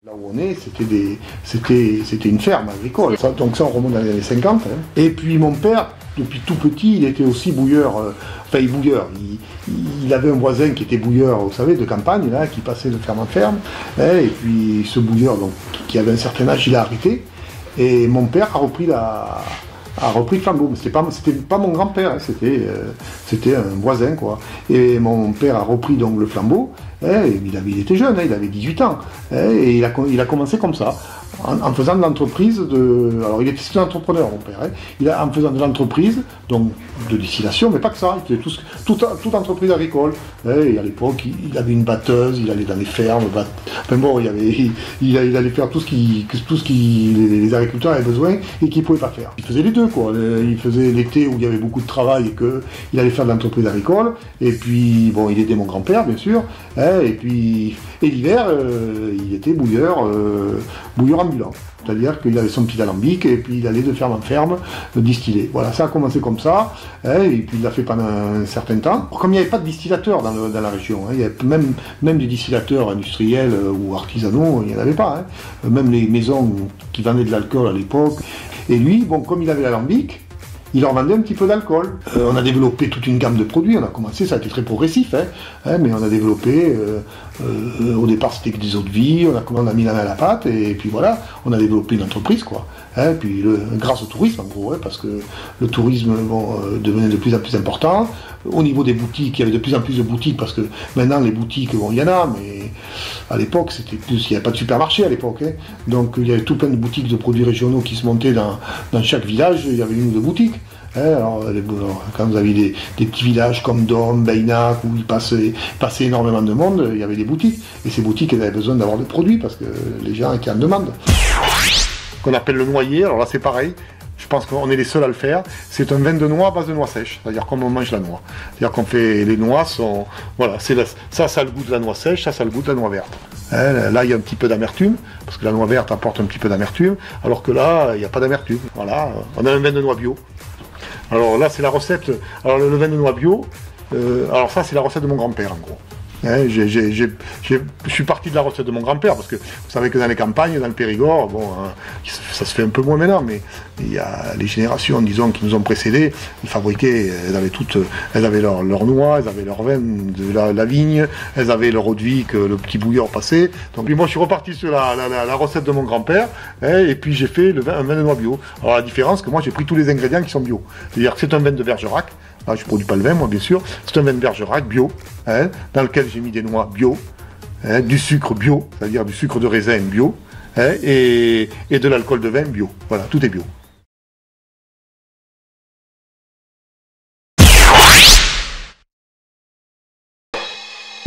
Là où on est, c'était une ferme agricole. Donc ça, on remonte dans les années 50. Hein. Et puis mon père, depuis tout petit, il était aussi bouilleur. Il avait un voisin qui était bouilleur, vous savez, de campagne, là, qui passait de ferme en ferme. Hein, et puis ce bouilleur, donc, qui avait un certain âge, il a arrêté. Et mon père a repris le flambeau. Mais c'était pas mon grand-père, hein, c'était un voisin, quoi. Et mon père a repris donc le flambeau. Il était jeune, il avait 18 ans. Et il a commencé comme ça, en faisant de l'entreprise de... Alors il était un entrepreneur, mon père. En faisant de l'entreprise, donc de distillation, mais pas que ça. Il faisait toute entreprise agricole. Et à l'époque, il avait une batteuse, il allait dans les fermes. Enfin bon, il allait faire tout ce qui les agriculteurs avaient besoin et qu'ils ne pouvaient pas faire. Il faisait les deux, quoi. Il faisait l'été où il y avait beaucoup de travail et qu'il allait faire de l'entreprise agricole. Et puis, bon, il aidait mon grand-père, bien sûr. Et l'hiver, il était bouilleur ambulant. C'est-à-dire qu'il avait son petit alambic et puis il allait de ferme en ferme distiller. Voilà, ça a commencé comme ça, et puis il l'a fait pendant un certain temps. Comme il n'y avait pas de distillateurs dans la région, il y avait même des distillateurs industriels ou artisanaux, il n'y en avait pas. Même les maisons qui vendaient de l'alcool à l'époque. Et lui, bon, comme il avait l'alambic, il leur vendait un petit peu d'alcool. On a développé toute une gamme de produits. On a commencé, ça a été très progressif, mais on a développé, au départ c'était des eaux de vie, on a mis la main à la pâte, et puis voilà, on a développé une entreprise, quoi. Puis grâce au tourisme, en gros, parce que le tourisme devenait de plus en plus important. Au niveau des boutiques, il y avait de plus en plus de boutiques, parce que maintenant les boutiques, bon, il y en a, mais à l'époque, il n'y avait pas de supermarché à l'époque. Donc il y avait tout plein de boutiques de produits régionaux qui se montaient dans chaque village, il y avait une ou deux boutiques. Alors, quand vous avez des petits villages comme Dom, Beynac, où il passait énormément de monde, il y avait des boutiques. Et ces boutiques, elles avaient besoin d'avoir des produits, parce que les gens étaient en demande. Qu'on appelle le noyer, alors là c'est pareil. Je pense qu'on est les seuls à le faire. C'est un vin de noix à base de noix sèche, c'est-à-dire comme on mange la noix. C'est-à-dire qu'on fait les noix sont, voilà, ça a le goût de la noix sèche, ça a le goût de la noix verte. Là, il y a un petit peu d'amertume, parce que la noix verte apporte un petit peu d'amertume, alors que là, il n'y a pas d'amertume. Voilà, on a un vin de noix bio. Alors là, c'est la recette. Alors le vin de noix bio. Alors ça, c'est la recette de mon grand-père, en gros. Je suis parti de la recette de mon grand-père, parce que vous savez que dans les campagnes, dans le Périgord, bon, ça se fait un peu moins maintenant, mais il y a les générations, disons, qui nous ont précédés, ils fabriquaient, elles avaient leur noix, elles avaient leur vin de la vigne, elles avaient leur eau de vie que le petit bouilleur passait. Donc puis moi, je suis reparti sur la recette de mon grand-père, et puis j'ai fait un vin de noix bio. Alors la différence, que moi, j'ai pris tous les ingrédients qui sont bio. C'est-à-dire que c'est un vin de Bergerac. Là, je ne produis pas le vin, moi, bien sûr. C'est un vin de Bergerac bio, dans lequel j'ai mis des noix bio, du sucre bio, c'est-à-dire du sucre de raisin bio, et de l'alcool de vin bio. Voilà, tout est bio.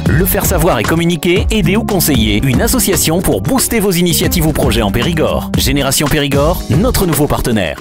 Le faire savoir et communiquer, aider ou conseiller. Une association pour booster vos initiatives ou projets en Périgord. Génération Périgord, notre nouveau partenaire.